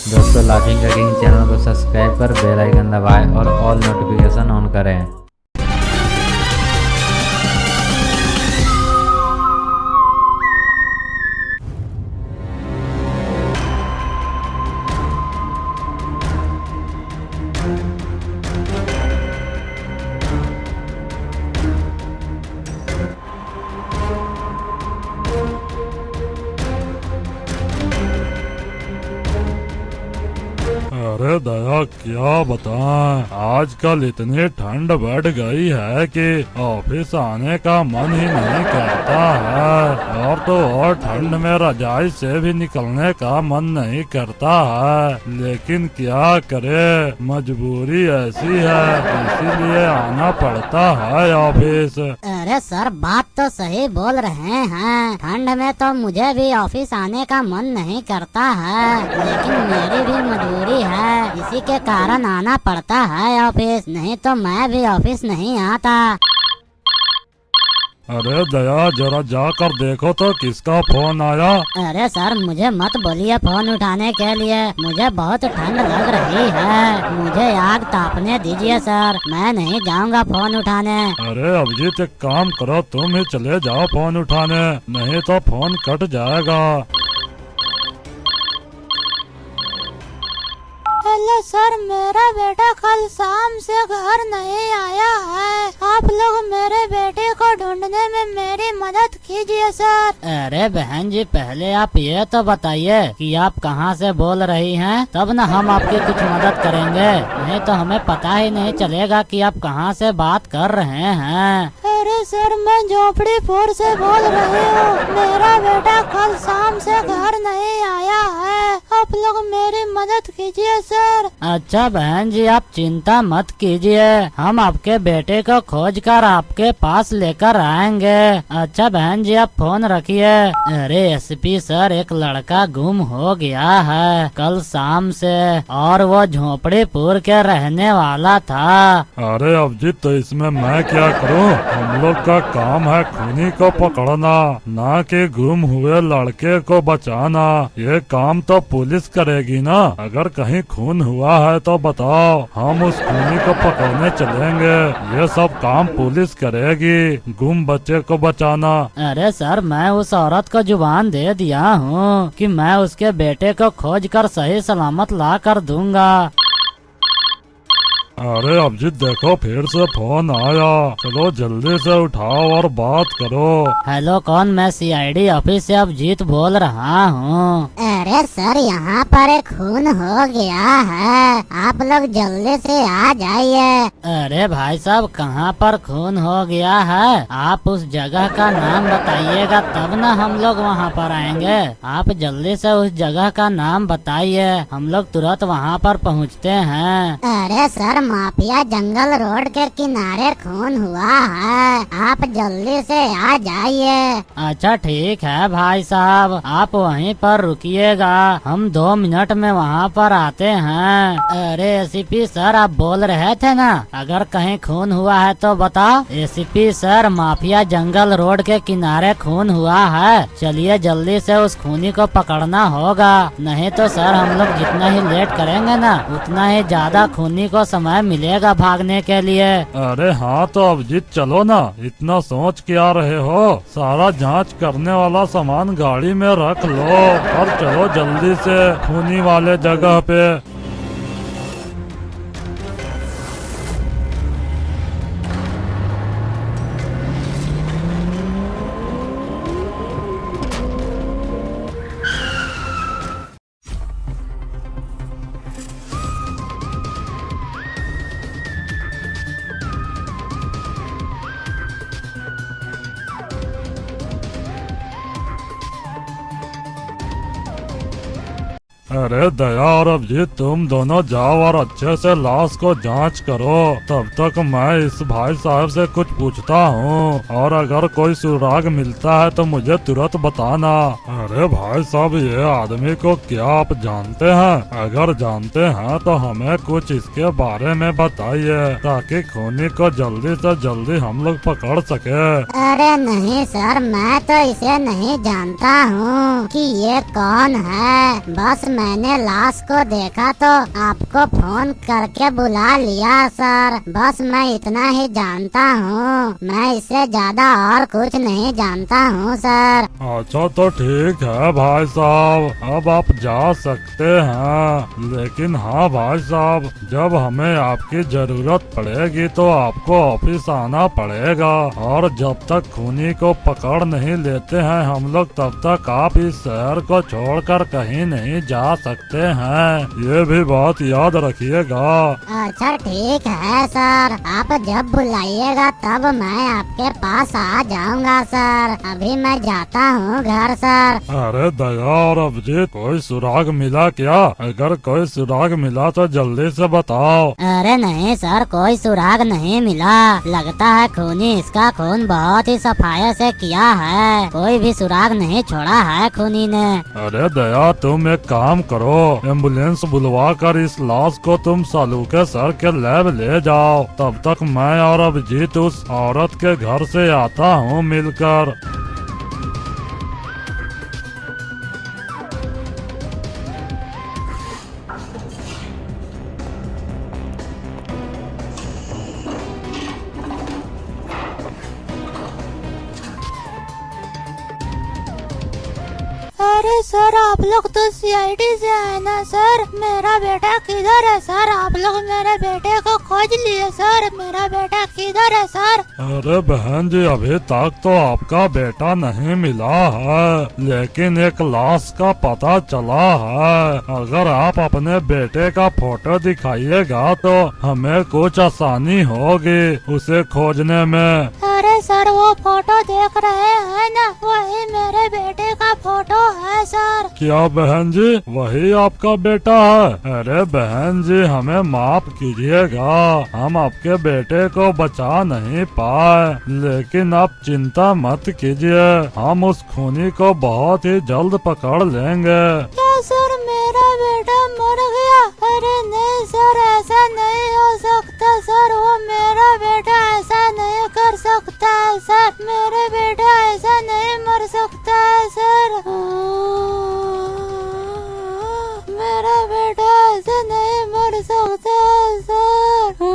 दोस्तों लाफिंग का king channel को सब्सक्राइब कर बेल आइकन दबाएं और ऑल नोटिफिकेशन ऑन करें। अरे दया क्या बताएं, आजकल इतनी ठंड बढ़ गई है कि ऑफिस आने का मन ही नहीं करता है। और तो और ठंड में रजाई से भी निकलने का मन नहीं करता है, लेकिन क्या करे, मजबूरी ऐसी है, इसीलिए आना पड़ता है ऑफिस। अरे सर बात तो सही बोल रहे हैं, ठंड में तो मुझे भी ऑफिस आने का मन नहीं करता है, लेकिन मेरी भी मजबूरी है, इसी के कारण आना पड़ता है ऑफिस, नहीं तो मैं भी ऑफिस नहीं आता। अरे दया जरा जाकर देखो तो किसका फोन आया। अरे सर मुझे मत बोलिए फोन उठाने के लिए, मुझे बहुत ठंड लग रही है, मुझे आग तापने दीजिए सर, मैं नहीं जाऊंगा फोन उठाने। अरे अभिजीत एक काम करो, तुम ही चले जाओ फोन उठाने, नहीं तो फोन कट जाएगा। हेलो सर, मेरा बेटा कल शाम से घर नहीं आया है, आप लोग मेरे बेटे को ढूंढने में मेरी मदद कीजिए सर। अरे बहन जी पहले आप ये तो बताइए कि आप कहाँ से बोल रही हैं, तब न हम आपकी कुछ मदद करेंगे, नहीं तो हमें पता ही नहीं चलेगा कि आप कहाँ से बात कर रहे हैं। अरे सर मैं झोपड़ीपुर से बोल रही हूँ, मेरा बेटा कल शाम से घर नहीं आया है, आप लोग मेरी मदद कीजिए सर। अच्छा बहन जी आप चिंता मत कीजिए, हम आपके बेटे को खोज कर आपके पास लेकर आएंगे। अच्छा बहन जी आप फोन रखिए। अरे एसपी सर एक लड़का गुम हो गया है कल शाम से, और वो झोपड़ीपुर के रहने वाला था। अरे अभिजीत तो इसमें मैं क्या करूं, हम लोग का काम है खूनी को पकड़ना, ना कि गुम हुए लड़के को बचाना। ये काम तो पुलिस करेगी ना, अगर कहीं खून हुआ है तो बताओ, हम उस खूनी को पकड़ने चलेंगे, ये सब काम पुलिस करेगी, गुम बच्चे को बचाना। अरे सर मैं उस औरत को जुबान दे दिया हूँ कि मैं उसके बेटे को खोज कर सही सलामत ला कर दूंगा। अरे अभिजीत देखो फिर से फोन आया, चलो जल्दी से उठाओ और बात करो। हेलो कौन, मैं सीआईडी ऑफिस से अभिजीत बोल रहा हूँ। अरे सर यहाँ पर एक खून हो गया है, आप लोग जल्दी से आ जाइए। अरे भाई साहब कहाँ पर खून हो गया है, आप उस जगह का नाम बताइएगा तब ना हम लोग वहाँ पर आएंगे। आप जल्दी से उस जगह का नाम बताइए, हम लोग तुरंत वहाँ पर पहुँचते हैं। अरे सर माफिया जंगल रोड के किनारे खून हुआ है, आप जल्दी से आ जाइए। अच्छा ठीक है भाई साहब, आप वहीं पर रुकिएगा, हम 2 मिनट में वहाँ पर आते हैं। अरे एसीपी सर आप बोल रहे थे ना, अगर कहीं खून हुआ है तो बताओ। एसीपी सर माफिया जंगल रोड के किनारे खून हुआ है, चलिए जल्दी से उस खूनी को पकड़ना होगा, नहीं तो सर हम लोग जितना ही लेट करेंगे ना उतना ही ज्यादा खूनी को समय मिलेगा भागने के लिए। अरे हाँ तो अभिजीत चलो ना, इतना सोच क्या रहे हो, सारा जांच करने वाला सामान गाड़ी में रख लो और चलो जल्दी से खूनी वाले जगह पे। अरे दया और अभिजीत तुम दोनों जाओ और अच्छे से लाश को जांच करो, तब तक मैं इस भाई साहब से कुछ पूछता हूँ, और अगर कोई सुराग मिलता है तो मुझे तुरंत बताना। अरे भाई साहब ये आदमी को क्या आप जानते हैं? अगर जानते हैं तो हमें कुछ इसके बारे में बताइए, ताकि खूनी को जल्दी से जल्दी हम लोग पकड़ सके। अरे नहीं सर, मैं तो इसे नहीं जानता हूँ कि ये कौन है, बस मैंने लाश को देखा तो आपको फोन करके बुला लिया सर। बस मैं इतना ही जानता हूँ, मैं इससे ज्यादा और कुछ नहीं जानता हूँ सर। अच्छा तो ठीक है भाई साहब, अब आप जा सकते हैं। लेकिन हाँ भाई साहब, जब हमें आपकी जरूरत पड़ेगी तो आपको ऑफिस आना पड़ेगा। और जब तक खूनी को पकड़ नहीं लेते हैं हम लोग, तब तक आप इस शहर को छोड़कर कहीं नहीं जा सकते हैं। ये भी बात याद रखिएगा। अच्छा ठीक है सर, आप जब बुलाइएगा तब मैं आपके पास आ जाऊंगा सर। अभी मैं जाता हूँ घर सर। अरे दया और अभिजीत, कोई सुराग मिला क्या? अगर कोई सुराग मिला तो जल्दी से बताओ। अरे नहीं सर, कोई सुराग नहीं मिला। लगता है खूनी इसका खून बहुत ही सफाई से किया है, कोई भी सुराग नहीं छोड़ा है खूनी ने। अरे दया, तुम एक काम करो, एम्बुलेंस बुलवा कर इस लाश को तुम सालू के सर के लैब ले जाओ। तब तक मैं और अभिजीत उस औरत के घर से आता हूँ मिलकर। अरे सर, आप लोग तो सीआईडी से आए ना सर। मेरा बेटा किधर है सर? आप लोग मेरे बेटे को खोज लिए सर। मेरा बेटा किधर है सर? अरे बहन जी, अभी तक तो आपका बेटा नहीं मिला है, लेकिन एक लाश का पता चला है। अगर आप अपने बेटे का फोटो दिखाइएगा तो हमें कुछ आसानी होगी उसे खोजने में। अरे सर, वो फोटो देख रहे हैं ना, वही मेरे बेटे का फोटो है सर। क्या बहन जी, वही आपका बेटा है? अरे बहन जी, हमें माफ कीजिएगा, हम आपके बेटे को बचा नहीं पाए, लेकिन आप चिंता मत कीजिए, हम उस खूनी को बहुत ही जल्द पकड़ लेंगे। क्या सर, मेरा बेटा मर गया? अरे नहीं सर, ऐसा नहीं हो सकता सर। वो मेरा बेटा ऐसा नहीं कर सकता है सर। मेरे बेटा ऐसा नहीं मर सकता है सर। मेरा बेटा ऐसे नहीं मर सकता है सर।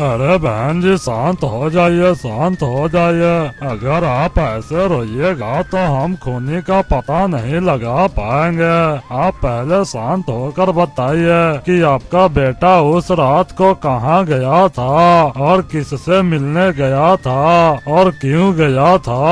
अरे बहन जी, शांत हो जाइए, शांत हो जाइए। अगर आप ऐसे रोइएगा तो हम खूनी का पता नहीं लगा पाएंगे। आप पहले शांत होकर बताइए कि आपका बेटा उस रात को कहाँ गया था और किससे मिलने गया था और क्यों गया था।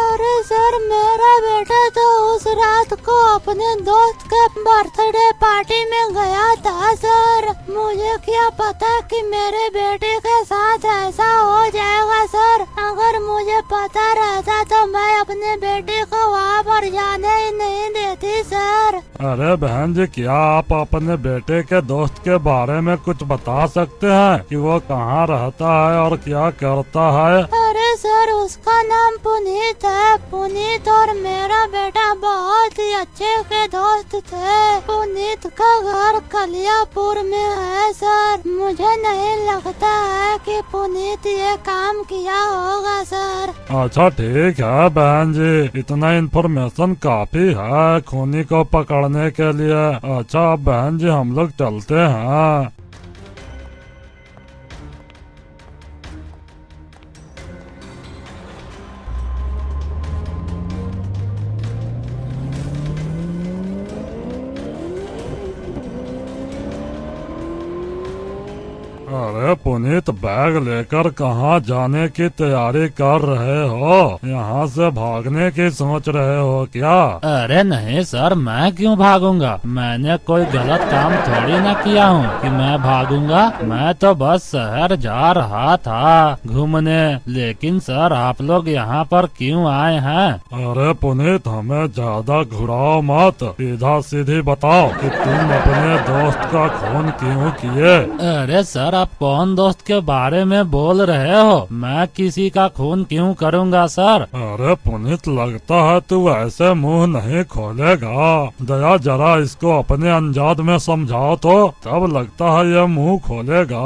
अरे सर, मेरा बेटा तो उस रात को अपने दोस्त के बर्थडे पार्टी में गया था सर। मुझे क्या पता कि मेरे बेटे के साथ ऐसा हो जाएगा सर। अगर मुझे पता रहता तो मैं अपने बेटे को वहाँ पर जाने ही नहीं देती सर। अरे बहन जी, क्या आप अपने बेटे के दोस्त के बारे में कुछ बता सकते हैं कि वो कहाँ रहता है और क्या करता है? अरे सर, उसका नाम पुनीत है। पुनीत और मेरा बेटा बहुत ही अच्छे के दोस्त थे। पुनीत का घर कलियापुर में है सर। मुझे नहीं लगता है कि पुनीत ये काम किया होगा सर। अच्छा ठीक है बहन जी, इतना इन्फॉर्मेशन काफी है खूनी को पकड़ने के लिए। अच्छा बहन जी, हम लोग चलते हैं। अरे पुनीत, बैग लेकर कहाँ जाने की तैयारी कर रहे हो? यहाँ से भागने की सोच रहे हो क्या? अरे नहीं सर, मैं क्यों भागूंगा? मैंने कोई गलत काम थोड़ी ना किया हूँ कि मैं भागूंगा। मैं तो बस शहर जा रहा था घूमने। लेकिन सर, आप लोग यहाँ पर क्यों आए हैं? अरे पुनीत, हमें ज्यादा घुराओ मत, सीधा सीधी बताओ कि तुम अपने दोस्त का खून क्यों किए? अरे सर, आप कौन दोस्त के बारे में बोल रहे हो? मैं किसी का खून क्यों करूँगा सर? अरे पुनीत, लगता है तू ऐसे मुंह नहीं खोलेगा। दया, जरा इसको अपने अंदाज में समझाओ तो, तब लगता है ये मुंह खोलेगा।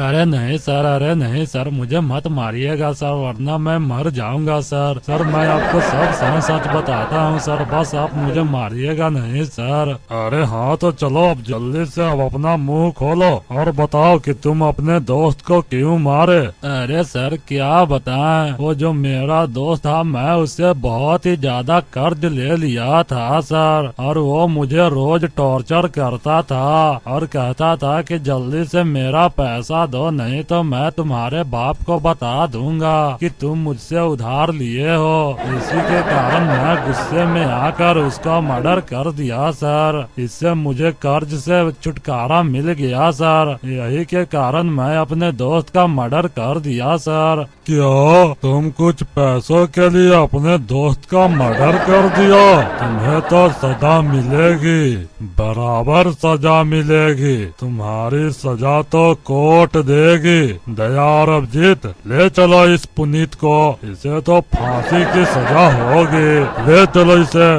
अरे नहीं सर, अरे नहीं सर, मुझे मत मारिएगा सर, वरना मैं मर जाऊंगा सर। सर मैं आपको सब सच सच बताता हूँ सर, बस आप मुझे मारिएगा नहीं सर। अरे हाँ तो चलो अब जल्दी से अब अपना मुंह खोलो और बताओ कि तुम अपने दोस्त को क्यों मारे। अरे सर क्या बताएं, वो जो मेरा दोस्त था मैं उससे बहुत ही ज्यादा कर्ज ले लिया था सर, और वो मुझे रोज टॉर्चर करता था और कहता था कि जल्दी से मेरा पैसा दो, नहीं तो मैं तुम्हारे बाप को बता दूंगा कि तुम मुझसे उधार लिए हो। इसी के कारण मैं गुस्से में आकर उसका मर्डर कर दिया सर। इससे मुझे कर्ज से छुटकारा मिल गया सर, यही के कारण मैं अपने दोस्त का मर्डर कर दिया सर। क्या तुम कुछ पैसों के लिए अपने दोस्त का मर्डर कर दिया? तुम्हें तो सजा मिलेगी, बराबर सजा मिलेगी। तुम्हारी सजा तो कोर्ट देगी। दया और अभिजीत, ले चलो इस पुनीत को, इसे तो फांसी की सजा होगी। ले चलो इसे।